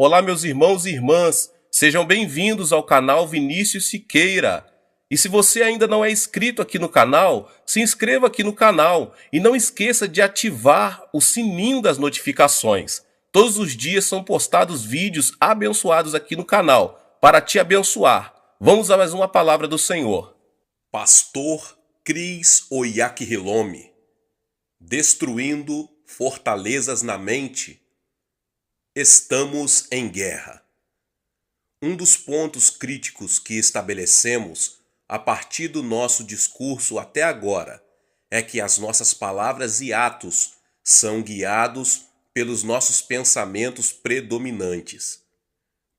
Olá, meus irmãos e irmãs, sejam bem-vindos ao canal Vinícius Siqueira. E se você ainda não é inscrito aqui no canal, se inscreva aqui no canal e não esqueça de ativar o sininho das notificações. Todos os dias são postados vídeos abençoados aqui no canal para te abençoar. Vamos a mais uma palavra do Senhor. Pastor Cris Oyakhilome, destruindo fortalezas na mente. Estamos em guerra. Um dos pontos críticos que estabelecemos a partir do nosso discurso até agora é que as nossas palavras e atos são guiados pelos nossos pensamentos predominantes.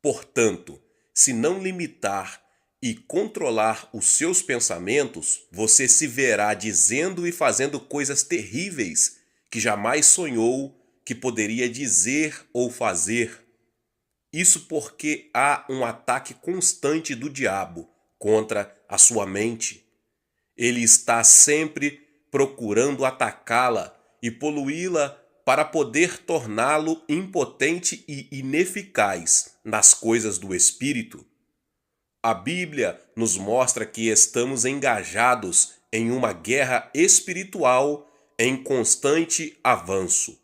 Portanto, se não limitar e controlar os seus pensamentos, você se verá dizendo e fazendo coisas terríveis que jamais sonhou que poderia dizer ou fazer. Isso porque há um ataque constante do diabo contra a sua mente. Ele está sempre procurando atacá-la e poluí-la para poder torná-lo impotente e ineficaz nas coisas do espírito. A Bíblia nos mostra que estamos engajados em uma guerra espiritual em constante avanço.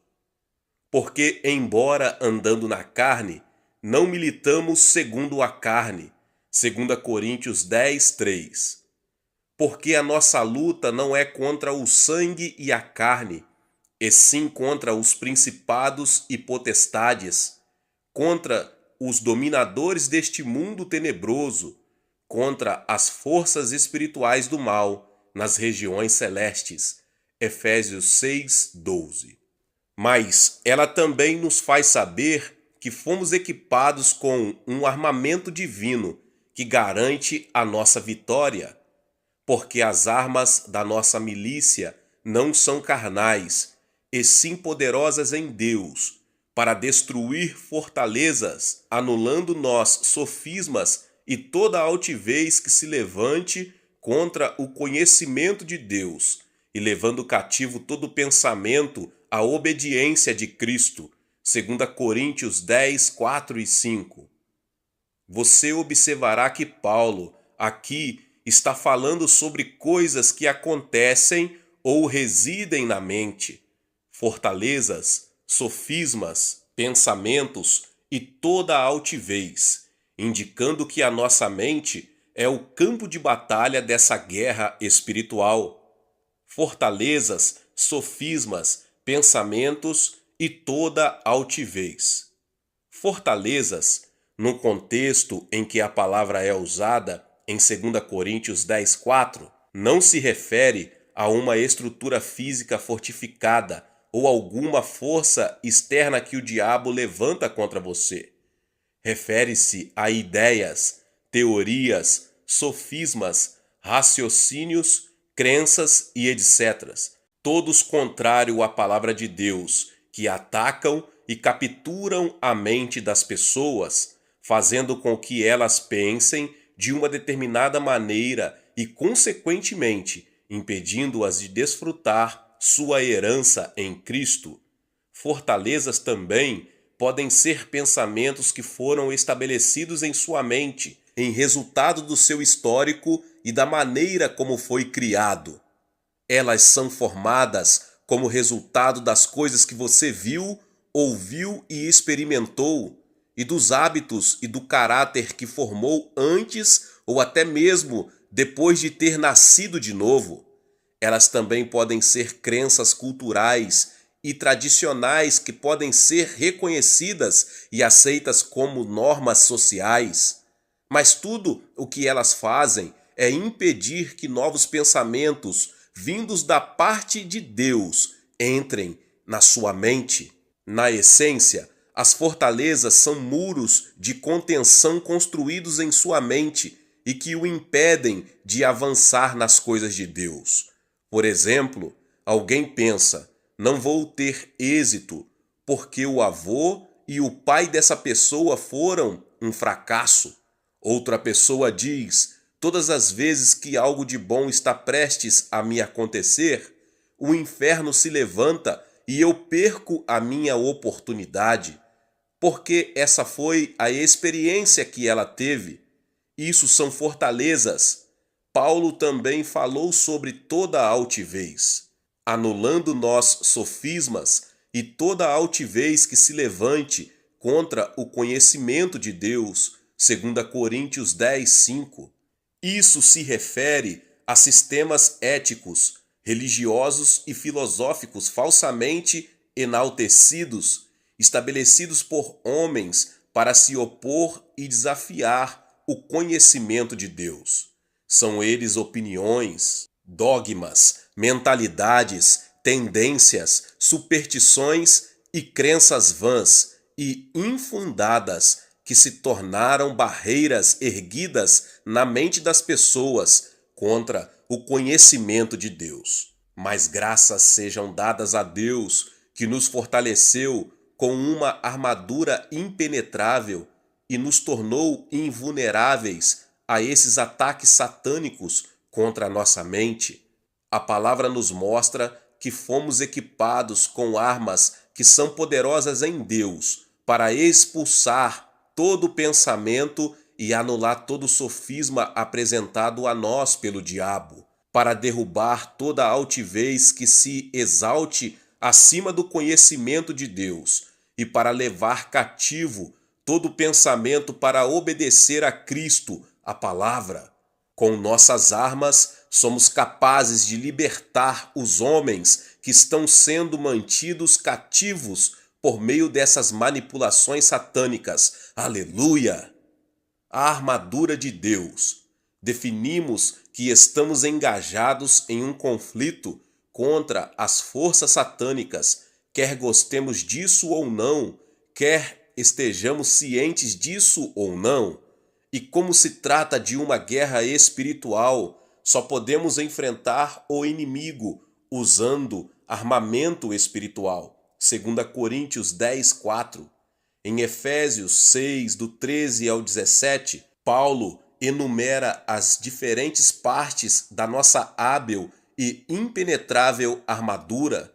Porque, embora andando na carne, não militamos segundo a carne, 2 Coríntios 10, 3. Porque a nossa luta não é contra o sangue e a carne, e sim contra os principados e potestades, contra os dominadores deste mundo tenebroso, contra as forças espirituais do mal nas regiões celestes. Efésios 6, 12. Mas ela também nos faz saber que fomos equipados com um armamento divino que garante a nossa vitória, porque as armas da nossa milícia não são carnais, e sim poderosas em Deus, para destruir fortalezas, anulando nós sofismas e toda altivez que se levante contra o conhecimento de Deus, e levando cativo todo pensamento à obediência de Cristo, 2 Coríntios 10, 4 e 5. Você observará que Paulo, aqui, está falando sobre coisas que acontecem ou residem na mente, fortalezas, sofismas, pensamentos e toda a altivez, indicando que a nossa mente é o campo de batalha dessa guerra espiritual. Fortalezas, sofismas, pensamentos e toda altivez. Fortalezas, no contexto em que a palavra é usada em 2 Coríntios 10, 4, não se refere a uma estrutura física fortificada ou alguma força externa que o diabo levanta contra você. Refere-se a ideias, teorias, sofismas, raciocínios, crenças e etc., todos contrários à palavra de Deus, que atacam e capturam a mente das pessoas, fazendo com que elas pensem de uma determinada maneira e, consequentemente, impedindo-as de desfrutar sua herança em Cristo. Fortalezas também podem ser pensamentos que foram estabelecidos em sua mente, em resultado do seu histórico e da maneira como foi criado. Elas são formadas como resultado das coisas que você viu, ouviu e experimentou, e dos hábitos e do caráter que formou antes ou até mesmo depois de ter nascido de novo. Elas também podem ser crenças culturais e tradicionais que podem ser reconhecidas e aceitas como normas sociais. Mas tudo o que elas fazem é impedir que novos pensamentos vindos da parte de Deus entrem na sua mente. Na essência, as fortalezas são muros de contenção construídos em sua mente e que o impedem de avançar nas coisas de Deus. Por exemplo, alguém pensa: não vou ter êxito porque o avô e o pai dessa pessoa foram um fracasso. Outra pessoa diz: todas as vezes que algo de bom está prestes a me acontecer, o inferno se levanta e eu perco a minha oportunidade. porque essa foi a experiência que ela teve. Isso são fortalezas. Paulo também falou sobre toda a altivez, anulando nós sofismas e toda a altivez que se levante contra o conhecimento de Deus, 2 Coríntios 10, 5. Isso se refere a sistemas éticos, religiosos e filosóficos falsamente enaltecidos, estabelecidos por homens para se opor e desafiar o conhecimento de Deus. São eles opiniões, dogmas, mentalidades, tendências, superstições e crenças vãs e infundadas que se tornaram barreiras erguidas na mente das pessoas contra o conhecimento de Deus. Mas graças sejam dadas a Deus, que nos fortaleceu com uma armadura impenetrável e nos tornou invulneráveis a esses ataques satânicos contra a nossa mente. A palavra nos mostra que fomos equipados com armas que são poderosas em Deus para expulsar todo pensamento e anular todo sofisma apresentado a nós pelo diabo, para derrubar toda altivez que se exalte acima do conhecimento de Deus e para levar cativo todo pensamento para obedecer a Cristo, a palavra. Com nossas armas, somos capazes de libertar os homens que estão sendo mantidos cativos por meio dessas manipulações satânicas. Aleluia! A armadura de Deus. Definimos que estamos engajados em um conflito contra as forças satânicas, quer gostemos disso ou não, quer estejamos cientes disso ou não. E como se trata de uma guerra espiritual, só podemos enfrentar o inimigo usando armamento espiritual. 2 Coríntios 10, 4. Em Efésios 6, do 13 ao 17, Paulo enumera as diferentes partes da nossa hábil e impenetrável armadura.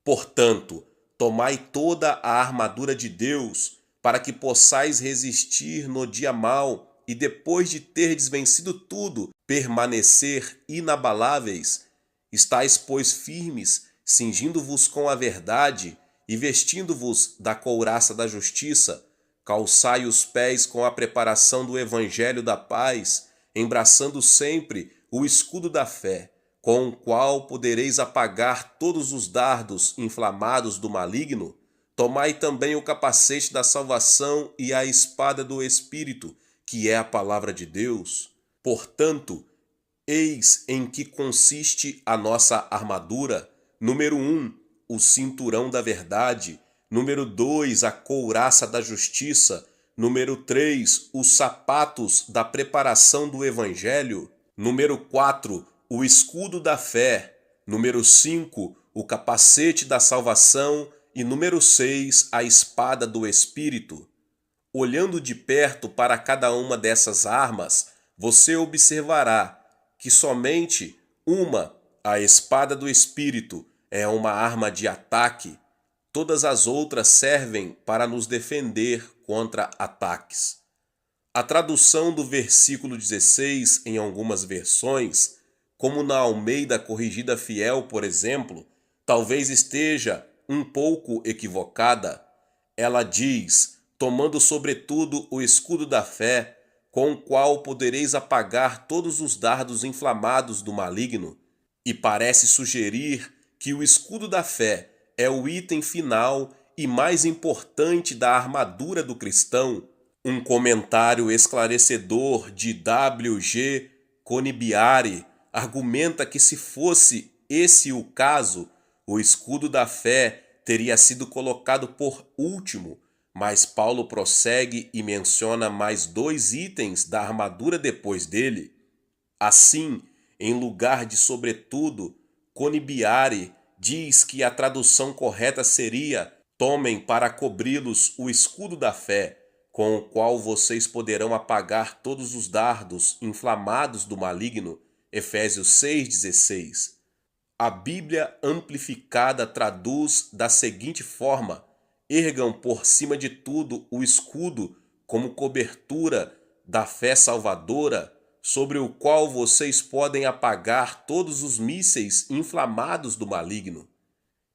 Portanto, tomai toda a armadura de Deus, para que possais resistir no dia mau e depois de terdes vencido tudo, permanecer inabaláveis. Estais, pois, firmes, cingindo-vos com a verdade e vestindo-vos da couraça da justiça, calçai os pés com a preparação do evangelho da paz, embraçando sempre o escudo da fé, com o qual podereis apagar todos os dardos inflamados do maligno. Tomai também o capacete da salvação e a espada do Espírito, que é a palavra de Deus. Portanto, eis em que consiste a nossa armadura. Número 1, o cinturão da verdade. Número 2, a couraça da justiça. Número 3, os sapatos da preparação do evangelho. Número 4, o escudo da fé. Número 5, o capacete da salvação. E número 6, a espada do Espírito. Olhando de perto para cada uma dessas armas, você observará que somente uma, a espada do Espírito, é uma arma de ataque. Todas as outras servem para nos defender contra ataques. A tradução do versículo 16 em algumas versões, como na Almeida Corrigida Fiel, por exemplo, talvez esteja um pouco equivocada. Ela diz: tomando sobretudo o escudo da fé, com o qual podereis apagar todos os dardos inflamados do maligno. E parece sugerir que o escudo da fé é o item final e mais importante da armadura do cristão. Um comentário esclarecedor de W.G. Conibiare argumenta que, se fosse esse o caso, o escudo da fé teria sido colocado por último, mas Paulo prossegue e menciona mais 2 itens da armadura depois dele. Assim, em lugar de sobretudo, Conibiare diz que a tradução correta seria: tomem para cobri-los o escudo da fé, com o qual vocês poderão apagar todos os dardos inflamados do maligno. Efésios 6,16. A Bíblia Amplificada traduz da seguinte forma: ergam por cima de tudo o escudo como cobertura da fé salvadora, sobre o qual vocês podem apagar todos os mísseis inflamados do maligno.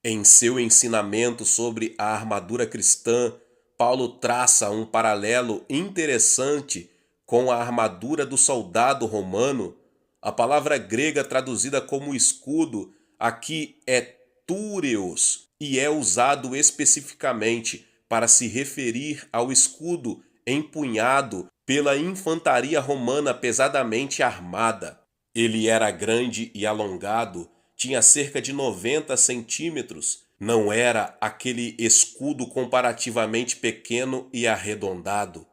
Em seu ensinamento sobre a armadura cristã, Paulo traça um paralelo interessante com a armadura do soldado romano. A palavra grega traduzida como escudo aqui é túreos e é usado especificamente para se referir ao escudo empunhado pela infantaria romana pesadamente armada. Ele era grande e alongado, tinha cerca de 90 centímetros. Não era aquele escudo comparativamente pequeno e arredondado.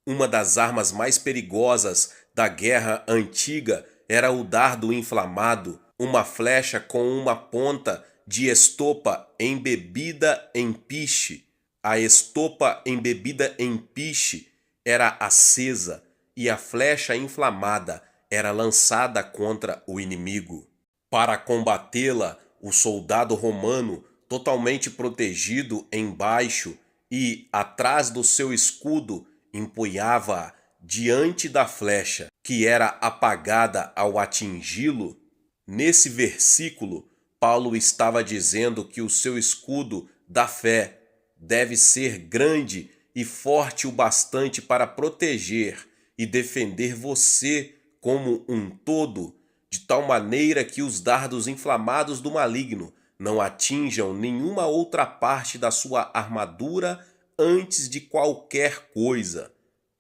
Uma das armas mais perigosas da guerra antiga era o dardo inflamado, uma flecha com uma ponta de estopa embebida em piche. A estopa embebida em piche era acesa e a flecha inflamada era lançada contra o inimigo. Para combatê-la, o soldado romano, totalmente protegido embaixo e atrás do seu escudo, empunhava-a diante da flecha, que era apagada ao atingi-lo. Nesse versículo, Paulo estava dizendo que o seu escudo da fé deve ser grande e forte o bastante para proteger e defender você como um todo, de tal maneira que os dardos inflamados do maligno não atinjam nenhuma outra parte da sua armadura antes de qualquer coisa.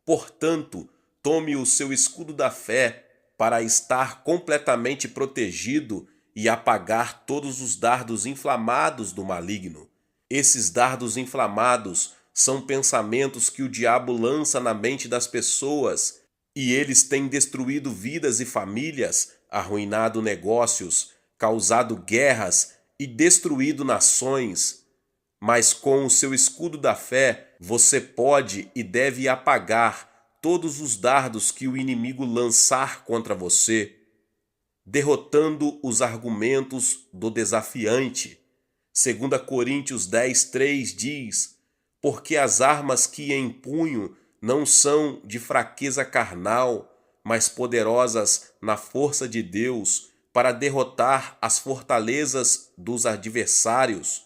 Portanto, tome o seu escudo da fé para estar completamente protegido e apagar todos os dardos inflamados do maligno. Esses dardos inflamados são pensamentos que o diabo lança na mente das pessoas, e eles têm destruído vidas e famílias, arruinado negócios, causado guerras e destruído nações. Mas com o seu escudo da fé, você pode e deve apagar todos os dardos que o inimigo lançar contra você, derrotando os argumentos do desafiante. 2 Coríntios 10:3 diz: porque as armas que empunho não são de fraqueza carnal, mas poderosas na força de Deus para derrotar as fortalezas dos adversários.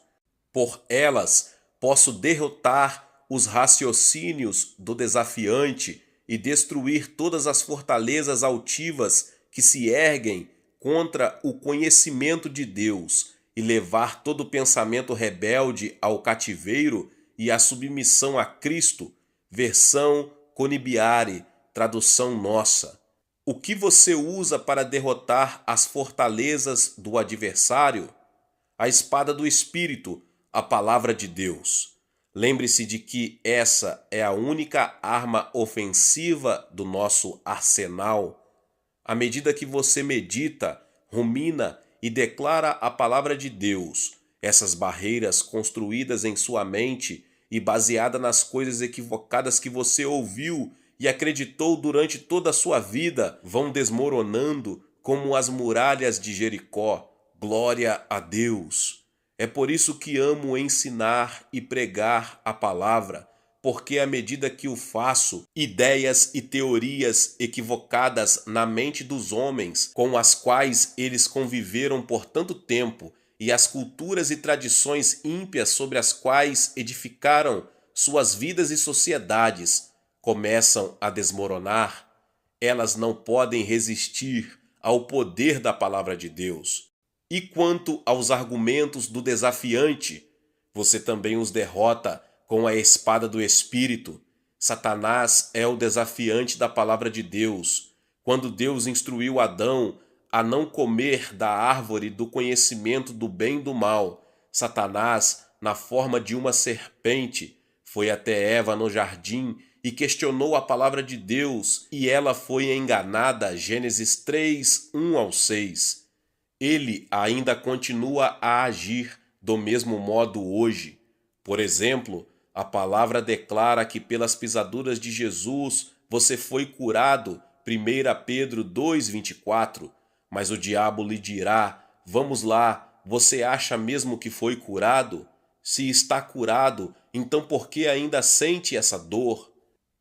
Por elas posso derrotar os raciocínios do desafiante e destruir todas as fortalezas altivas que se erguem contra o conhecimento de Deus e levar todo pensamento rebelde ao cativeiro e à submissão a Cristo. Versão Conibiare, tradução nossa. O que você usa para derrotar as fortalezas do adversário? A espada do Espírito, a palavra de Deus. Lembre-se de que essa é a única arma ofensiva do nosso arsenal. À medida que você medita, rumina e declara a palavra de Deus, essas barreiras construídas em sua mente e baseada nas coisas equivocadas que você ouviu e acreditou durante toda a sua vida vão desmoronando como as muralhas de Jericó. Glória a Deus! É por isso que amo ensinar e pregar a palavra, porque à medida que o faço, ideias e teorias equivocadas na mente dos homens com as quais eles conviveram por tanto tempo e as culturas e tradições ímpias sobre as quais edificaram suas vidas e sociedades começam a desmoronar, elas não podem resistir ao poder da palavra de Deus. E quanto aos argumentos do desafiante, você também os derrota com a espada do Espírito. Satanás é o desafiante da palavra de Deus. Quando Deus instruiu Adão a não comer da árvore do conhecimento do bem e do mal, Satanás, na forma de uma serpente, foi até Eva no jardim e questionou a palavra de Deus, e ela foi enganada. Gênesis 3, 1-6. Ele ainda continua a agir do mesmo modo hoje. Por exemplo, a palavra declara que pelas pisaduras de Jesus você foi curado, 1 Pedro 2,24. Mas o diabo lhe dirá: vamos lá, você acha mesmo que foi curado? Se está curado, então por que ainda sente essa dor?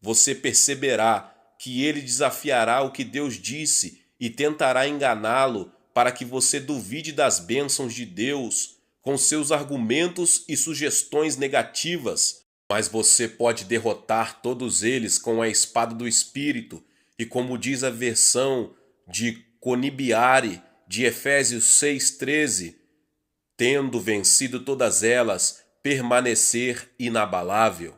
Você perceberá que ele desafiará o que Deus disse e tentará enganá-lo para que você duvide das bênçãos de Deus com seus argumentos e sugestões negativas. Mas você pode derrotar todos eles com a espada do Espírito e, como diz a versão de Conibiare de Efésios 6,13, tendo vencido todas elas, permanecer inabalável.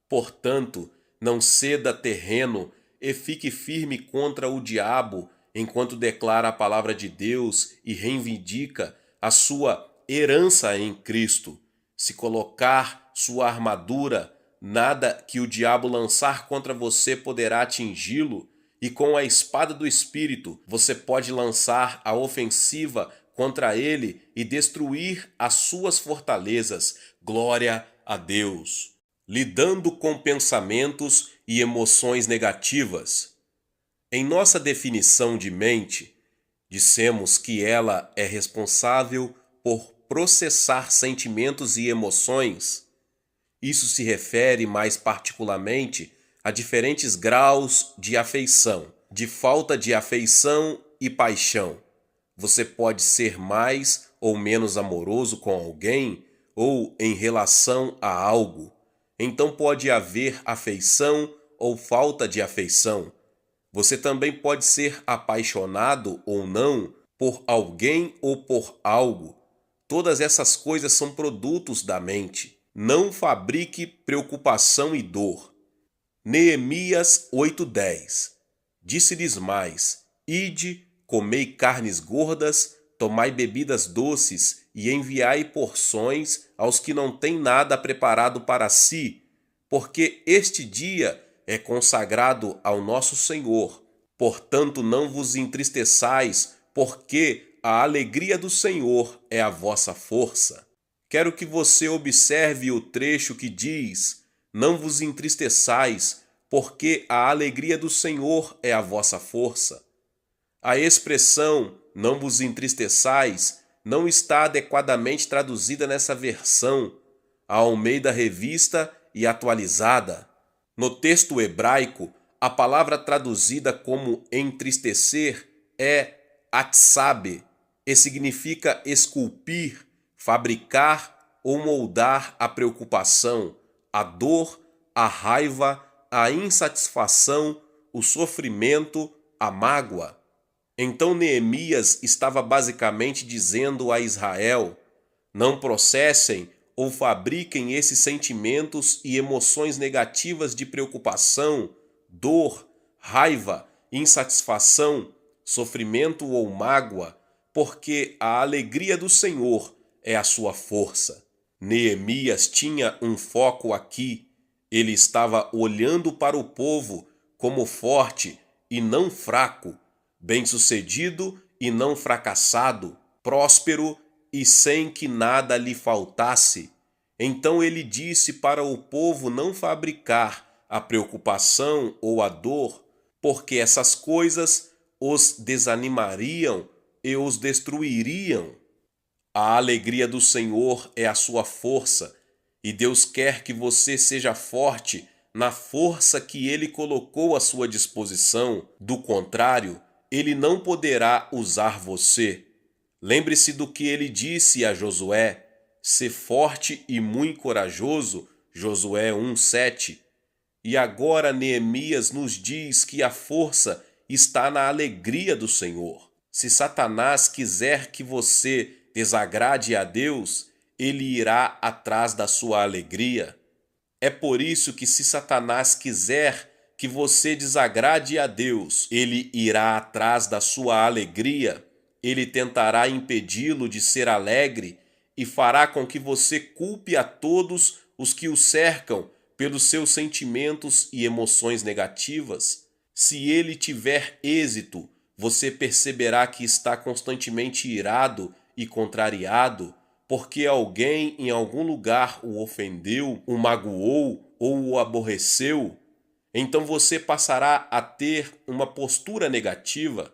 Portanto, não ceda terreno e fique firme contra o diabo, enquanto declara a palavra de Deus e reivindica a sua herança em Cristo. Se colocar sua armadura, nada que o diabo lançar contra você poderá atingi-lo, e com a espada do Espírito você pode lançar a ofensiva contra ele e destruir as suas fortalezas. Glória a Deus! Lidando com pensamentos e emoções negativas. Em nossa definição de mente, dissemos que ela é responsável por processar sentimentos e emoções. Isso se refere mais particularmente a diferentes graus de afeição, de falta de afeição e paixão. Você pode ser mais ou menos amoroso com alguém ou em relação a algo. Então pode haver afeição ou falta de afeição. Você também pode ser apaixonado ou não por alguém ou por algo. Todas essas coisas são produtos da mente. Não fabrique preocupação e dor. Neemias 8:10. Disse-lhes mais: Ide, comei carnes gordas, tomai bebidas doces e enviai porções aos que não têm nada preparado para si, porque este dia é consagrado ao nosso Senhor. Portanto, não vos entristeçais, porque a alegria do Senhor é a vossa força. Quero que você observe o trecho que diz: Não vos entristeçais, porque a alegria do Senhor é a vossa força. A expressão não vos entristeçais não está adequadamente traduzida nessa versão, a Almeida Revista e Atualizada. No texto hebraico, a palavra traduzida como entristecer é atsabe, e significa esculpir, fabricar ou moldar a preocupação, a dor, a raiva, a insatisfação, o sofrimento, a mágoa. Então Neemias estava basicamente dizendo a Israel: não processem ou fabriquem esses sentimentos e emoções negativas de preocupação, dor, raiva, insatisfação, sofrimento ou mágoa, porque a alegria do Senhor é a sua força. Neemias tinha um foco aqui. Ele estava olhando para o povo como forte e não fraco, bem-sucedido e não fracassado, próspero e sem que nada lhe faltasse. Então ele disse para o povo não fabricar a preocupação ou a dor, porque essas coisas os desanimariam e os destruiriam. A alegria do Senhor é a sua força, e Deus quer que você seja forte na força que Ele colocou à sua disposição. Do contrário, Ele não poderá usar você. Lembre-se do que Ele disse a Josué: ser forte e muito corajoso, Josué 1:7. E agora Neemias nos diz que a força está na alegria do Senhor. Se Satanás quiser que você desagrade a Deus, ele irá atrás da sua alegria. É por isso que se Satanás quiser que você desagrade a Deus, ele irá atrás da sua alegria. Ele tentará impedi-lo de ser alegre e fará com que você culpe a todos os que o cercam pelos seus sentimentos e emoções negativas. Se ele tiver êxito, você perceberá que está constantemente irado e contrariado, porque alguém em algum lugar o ofendeu, o magoou ou o aborreceu. Então você passará a ter uma postura negativa.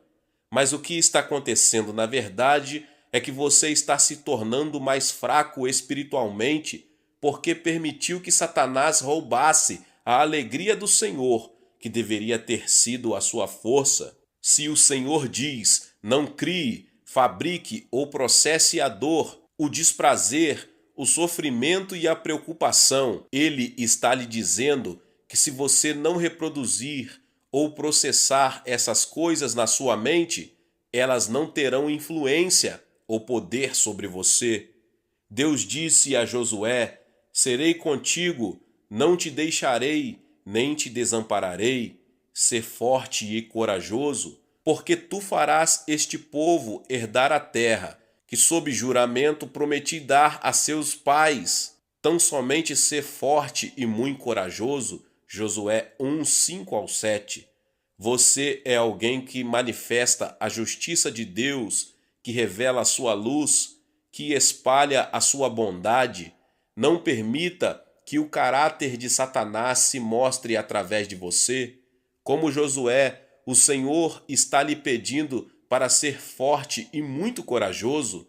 Mas o que está acontecendo, na verdade, é que você está se tornando mais fraco espiritualmente, porque permitiu que Satanás roubasse a alegria do Senhor, que deveria ter sido a sua força. Se o Senhor diz: não crie, fabrique ou processe a dor, o desprazer, o sofrimento e a preocupação, ele está lhe dizendo que se você não reproduzir ou processar essas coisas na sua mente, elas não terão influência ou poder sobre você. Deus disse a Josué: serei contigo, não te deixarei, nem te desampararei. Ser forte e corajoso, porque tu farás este povo herdar a terra, que sob juramento prometi dar a seus pais. Tão somente ser forte e muito corajoso. Josué 1, 5-7. Você é alguém que manifesta a justiça de Deus, que revela a sua luz, que espalha a sua bondade. Não permita que o caráter de Satanás se mostre através de você. Como Josué, o Senhor está lhe pedindo para ser forte e muito corajoso.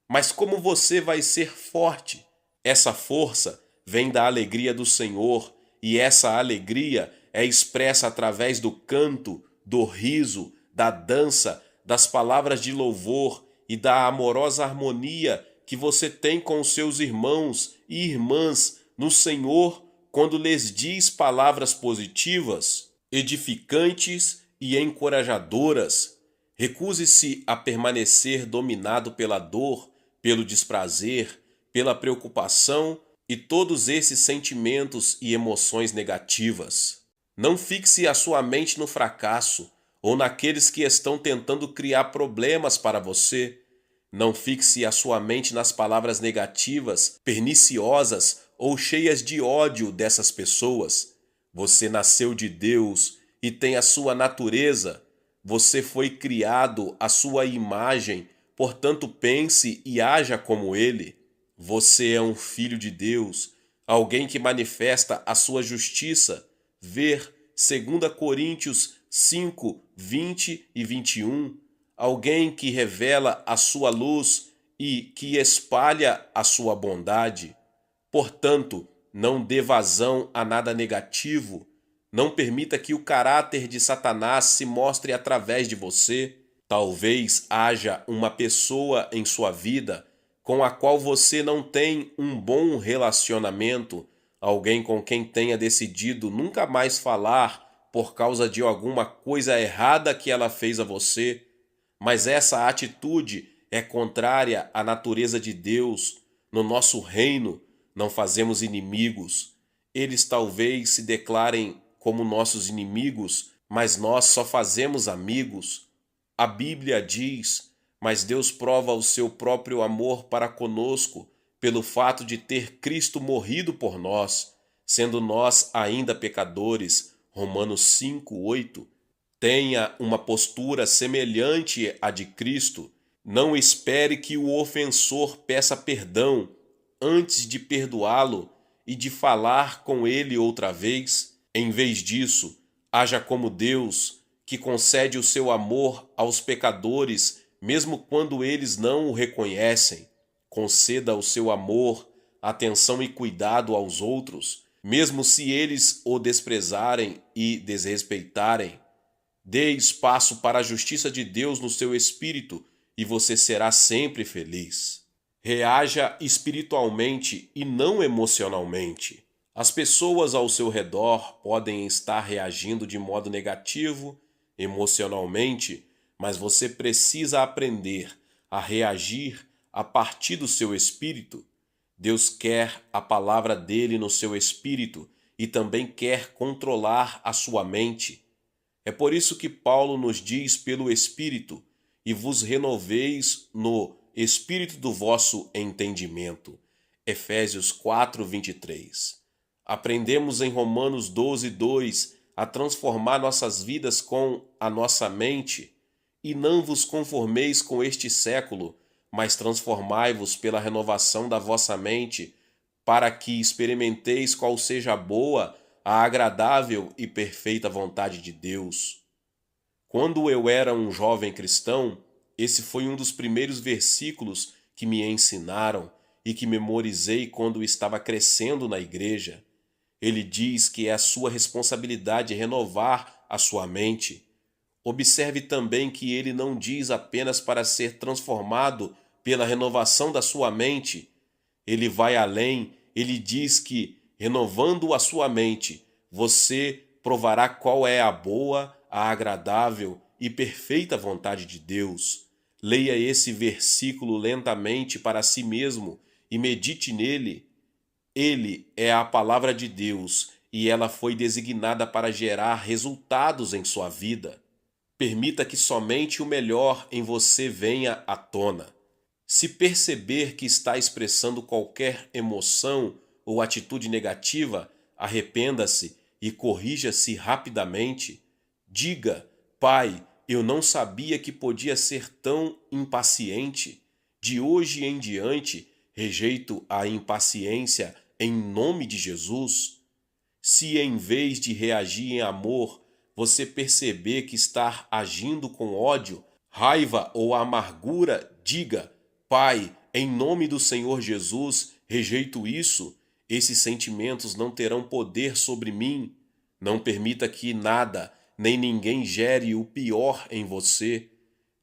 Mas como você vai ser forte? Essa força vem da alegria do Senhor, e essa alegria é expressa através do canto, do riso, da dança, das palavras de louvor e da amorosa harmonia que você tem com os seus irmãos e irmãs no Senhor quando lhes diz palavras positivas, edificantes e encorajadoras. Recuse-se a permanecer dominado pela dor, pelo desprazer, pela preocupação e todos esses sentimentos e emoções negativas. Não fixe a sua mente no fracasso ou naqueles que estão tentando criar problemas para você. Não fixe a sua mente nas palavras negativas, perniciosas ou cheias de ódio dessas pessoas. Você nasceu de Deus e tem a sua natureza. Você foi criado à sua imagem, portanto pense e haja como Ele. Você é um filho de Deus, alguém que manifesta a sua justiça. Ver 2 Coríntios 5, 20 e 21. Alguém que revela a sua luz e que espalha a sua bondade. Portanto, não dê vazão a nada negativo. Não permita que o caráter de Satanás se mostre através de você. Talvez haja uma pessoa em sua vida com a qual você não tem um bom relacionamento, alguém com quem tenha decidido nunca mais falar por causa de alguma coisa errada que ela fez a você. Mas essa atitude é contrária à natureza de Deus. No nosso reino, não fazemos inimigos. Eles talvez se declarem como nossos inimigos, mas nós só fazemos amigos. A Bíblia diz: mas Deus prova o seu próprio amor para conosco pelo fato de ter Cristo morrido por nós, sendo nós ainda pecadores. Romanos 5, 8. Tenha uma postura semelhante à de Cristo. Não espere que o ofensor peça perdão antes de perdoá-lo e de falar com ele outra vez. Em vez disso, haja como Deus, que concede o seu amor aos pecadores, mesmo quando eles não o reconhecem. Conceda o seu amor, atenção e cuidado aos outros, mesmo se eles o desprezarem e desrespeitarem. Dê espaço para a justiça de Deus no seu espírito e você será sempre feliz. Reaja espiritualmente e não emocionalmente. As pessoas ao seu redor podem estar reagindo de modo negativo, emocionalmente, mas você precisa aprender a reagir a partir do seu espírito. Deus quer a palavra dele no seu espírito e também quer controlar a sua mente. É por isso que Paulo nos diz pelo Espírito: e vos renoveis no espírito do vosso entendimento. Efésios 4, 23. Aprendemos em Romanos 12, 2 a transformar nossas vidas com a nossa mente. E não vos conformeis com este século, mas transformai-vos pela renovação da vossa mente, para que experimenteis qual seja a boa, a agradável e perfeita vontade de Deus. Quando eu era um jovem cristão, esse foi um dos primeiros versículos que me ensinaram, e que memorizei quando estava crescendo na igreja. Ele diz que é a sua responsabilidade renovar a sua mente. Observe também que ele não diz apenas para ser transformado pela renovação da sua mente. Ele vai além, ele diz que, renovando a sua mente, você provará qual é a boa, a agradável e perfeita vontade de Deus. Leia esse versículo lentamente para si mesmo e medite nele. Ele é a palavra de Deus e ela foi designada para gerar resultados em sua vida. Permita que somente o melhor em você venha à tona. Se perceber que está expressando qualquer emoção ou atitude negativa, arrependa-se e corrija-se rapidamente. Diga: Pai, eu não sabia que podia ser tão impaciente. De hoje em diante, rejeito a impaciência em nome de Jesus. Se em vez de reagir em amor, você perceber que está agindo com ódio, raiva ou amargura, diga: Pai, em nome do Senhor Jesus, rejeito isso. Esses sentimentos não terão poder sobre mim. Não permita que nada, nem ninguém gere o pior em você.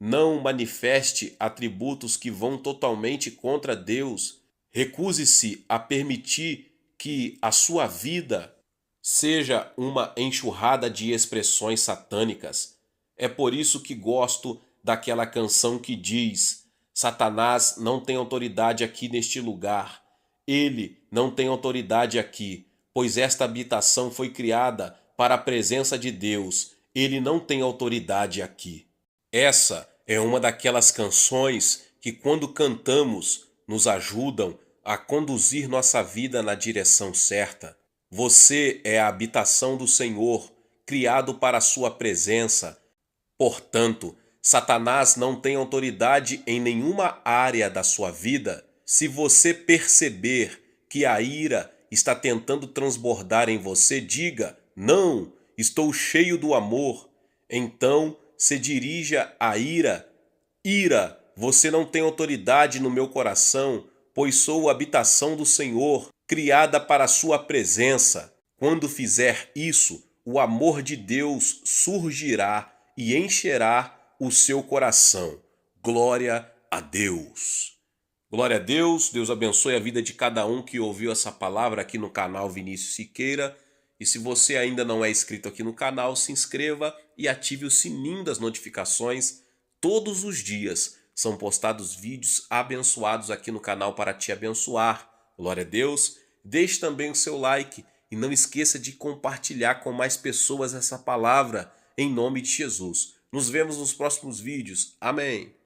Não manifeste atributos que vão totalmente contra Deus. Recuse-se a permitir que a sua vida seja uma enxurrada de expressões satânicas. É por isso que gosto daquela canção que diz: Satanás não tem autoridade aqui neste lugar. Ele não tem autoridade aqui, pois esta habitação foi criada para a presença de Deus. Ele não tem autoridade aqui. Essa é uma daquelas canções que, quando cantamos, nos ajudam a conduzir nossa vida na direção certa. Você é a habitação do Senhor, criado para a sua presença. Portanto, Satanás não tem autoridade em nenhuma área da sua vida. Se você perceber que a ira está tentando transbordar em você, diga: não, estou cheio do amor. Então, se dirija à ira: ira, você não tem autoridade no meu coração, pois sou a habitação do Senhor, criada para a sua presença. Quando fizer isso, o amor de Deus surgirá e encherá o seu coração. Glória a Deus. Glória a Deus. Deus abençoe a vida de cada um que ouviu essa palavra aqui no canal Vinícius Siqueira. E se você ainda não é inscrito aqui no canal, se inscreva e ative o sininho das notificações. Todos os dias são postados vídeos abençoados aqui no canal para te abençoar. Glória a Deus. Deixe também o seu like e não esqueça de compartilhar com mais pessoas essa palavra em nome de Jesus. Nos vemos nos próximos vídeos. Amém.